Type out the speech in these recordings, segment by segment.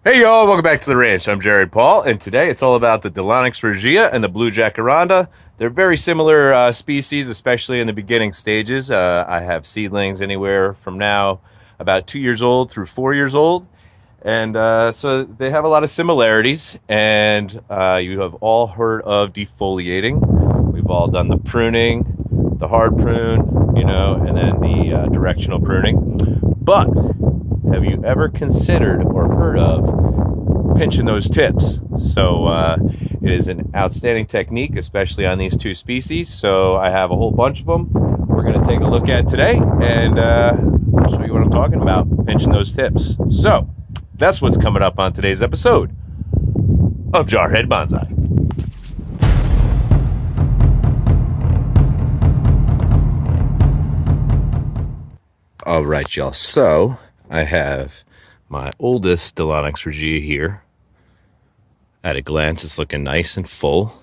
Hey y'all, welcome back to the ranch. I'm Jared Paul, and today it's all about the Delonix Regia and the blue Jacaranda. They're very similar species, especially in the beginning stages. I have seedlings anywhere from now about 2 years old through 4 years old, and so they have a lot of similarities. And you have all heard of defoliating. We've all done the pruning, the hard prune, and then the directional pruning. But have you ever considered or heard of pinching those tips? So it is an outstanding technique, especially on these two species. So I have a whole bunch of them we're going to take a look at today, and I'll show you what I'm talking about, pinching those tips. So that's what's coming up on today's episode of Jarhead Bonsai. All right, y'all. So I have my oldest Delonix Regia here. At a glance, it's looking nice and full.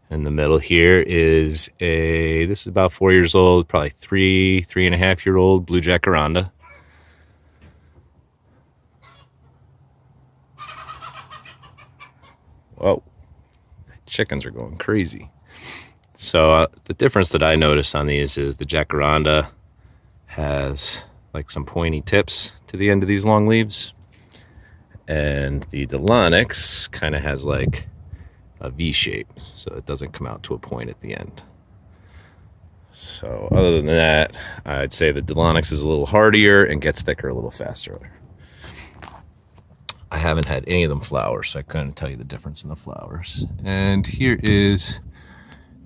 In the middle here is this is about 4 years old, probably three and a half year old blue Jacaranda. Whoa, chickens are going crazy. So the difference that I notice on these is the Jacaranda has like some pointy tips to the end of these long leaves, and the Delonix kind of has like a V shape, so it doesn't come out to a point at the end. So other than that, I'd say the Delonix is a little hardier and gets thicker a little faster. I haven't had any of them flower, so I couldn't tell you the difference in the flowers. And here is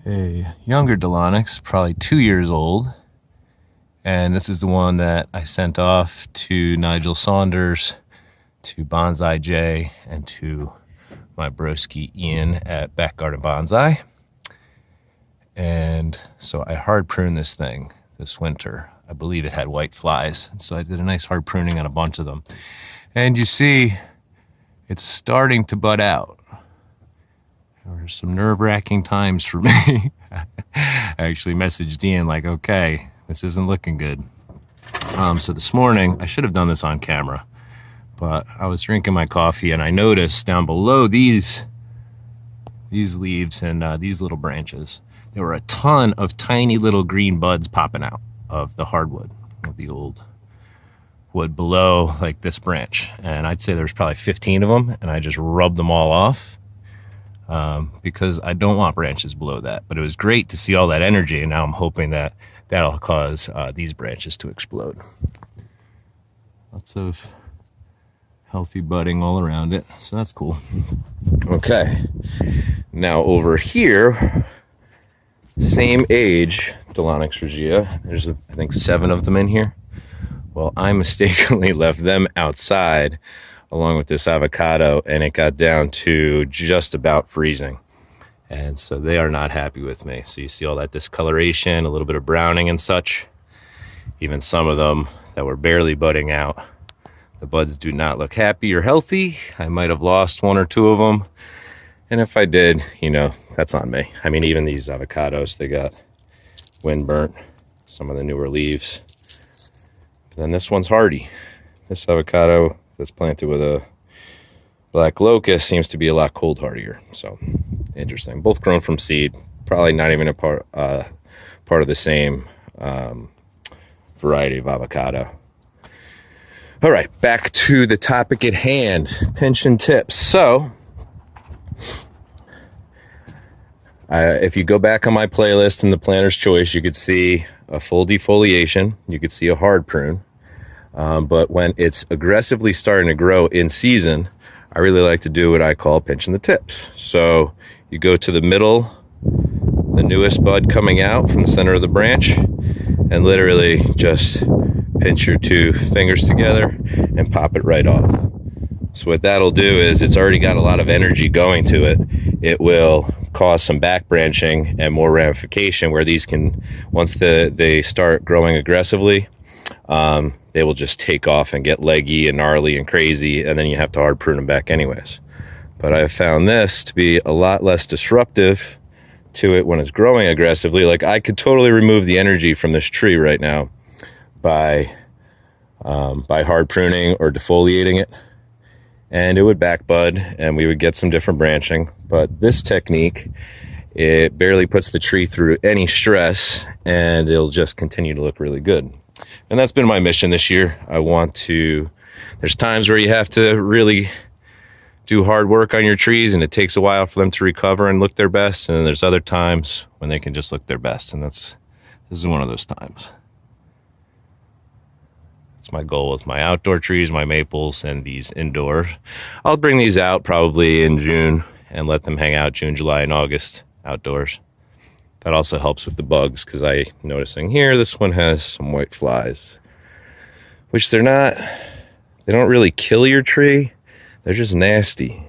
a younger Delonix, probably 2 years old. And this is the one that I sent off to Nigel Saunders, to Bonsai J, and to my broski Ian at Back Garden Bonsai. And so I hard pruned this thing this winter. I believe it had white flies. And so I did a nice hard pruning on a bunch of them. And you see, it's starting to bud out. There were some nerve-wracking times for me. I actually messaged Ian like, okay, this isn't looking good. So this morning, I should have done this on camera, but I was drinking my coffee and I noticed down below these leaves and these little branches, there were a ton of tiny little green buds popping out of the hardwood, of the old wood below like this branch. And I'd say there's probably 15 of them, and I just rubbed them all off because I don't want branches below that. But it was great to see all that energy, and now I'm hoping that that'll cause these branches to explode. Lots of healthy budding all around it, so that's cool. Okay, now over here, same age Delonix Regia. There's, I think, 7 of them in here. Well, I mistakenly left them outside along with this avocado, and it got down to just about freezing. And so they are not happy with me. So you see all that discoloration, a little bit of browning and such. Even some of them that were barely budding out, the buds do not look happy or healthy. I might have lost 1 or 2 of them. And if I did, that's on me. I mean, even these avocados, they got wind burnt, some of the newer leaves. But then this one's hardy. This avocado that's planted with a black locust seems to be a lot cold hardier. So interesting. Both grown from seed, probably not even a part of the same variety of avocado. All right, back to the topic at hand, pinching tips. So if you go back on my playlist in the Planter's Choice, you could see a full defoliation. You could see a hard prune. But when it's aggressively starting to grow in season, I really like to do what I call pinching the tips. So you go to the middle, the newest bud coming out from the center of the branch, and literally just pinch your 2 fingers together and pop it right off. So what that'll do is, it's already got a lot of energy going to it. It will cause some back branching and more ramification, where these can, once they start growing aggressively, they will just take off and get leggy and gnarly and crazy, and then you have to hard prune them back anyways. But I've found this to be a lot less disruptive to it when it's growing aggressively. Like, I could totally remove the energy from this tree right now by hard pruning or defoliating it, and it would back bud and we would get some different branching. But this technique, it barely puts the tree through any stress and it'll just continue to look really good. And that's been my mission this year. There's times where you have to really do hard work on your trees and it takes a while for them to recover and look their best. And then there's other times when they can just look their best. And this is one of those times. That's my goal with my outdoor trees, my maples, and these indoor. I'll bring these out probably in June and let them hang out June, July, and August outdoors. That also helps with the bugs because I'm noticing here this one has some white flies, which they don't really kill your tree. They're just nasty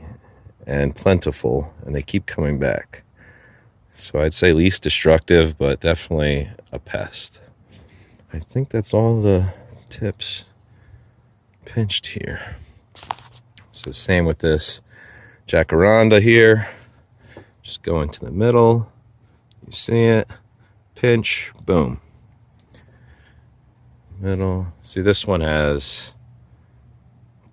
and plentiful, and they keep coming back. So I'd say least destructive, but definitely a pest. I think that's all the tips pinched here. So same with this Jacaranda here. Just go into the middle. You see it, pinch, boom. Middle. See, this one has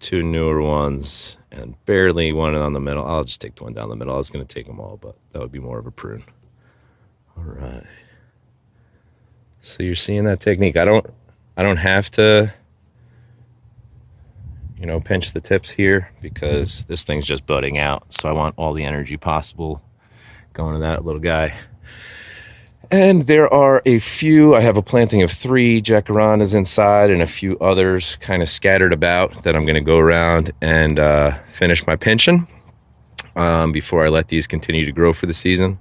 two newer ones and barely one on the middle. I'll just take the one down the middle. I was going to take them all, but that would be more of a prune. All right. So you're seeing that technique. I don't have to, pinch the tips here because this thing's just budding out. So I want all the energy possible going to that little guy. And there are a few, I have a planting of 3 jacarandas inside and a few others kind of scattered about that I'm going to go around and finish my pinching before I let these continue to grow for the season.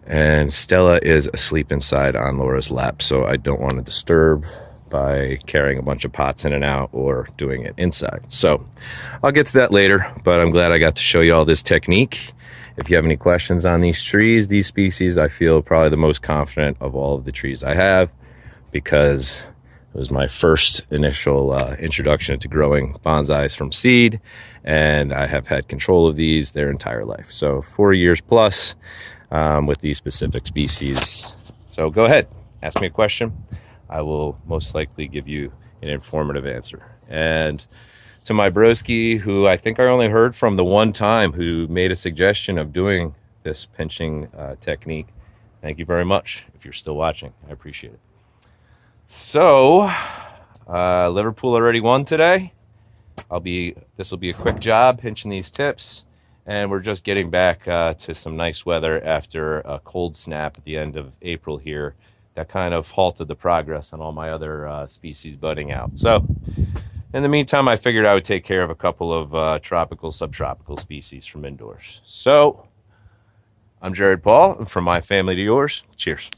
And Stella is asleep inside on Laura's lap, so I don't want to disturb by carrying a bunch of pots in and out or doing it inside. So I'll get to that later, but I'm glad I got to show you all this technique. If you have any questions on these trees, these species, I feel probably the most confident of all of the trees I have because it was my first initial introduction to growing bonsais from seed, and I have had control of these their entire life. So 4 years plus with these specific species. So go ahead, ask me a question. I will most likely give you an informative answer. And to my broski, who I think I only heard from the one time who made a suggestion of doing this pinching technique, thank you very much. If you're still watching, I appreciate it. So Liverpool already won today. This will be a quick job pinching these tips, and we're just getting back to some nice weather after a cold snap at the end of April here that kind of halted the progress on all my other species budding out. So in the meantime, I figured I would take care of a couple of tropical, subtropical species from indoors. So I'm Jared Paul, and from my family to yours, cheers.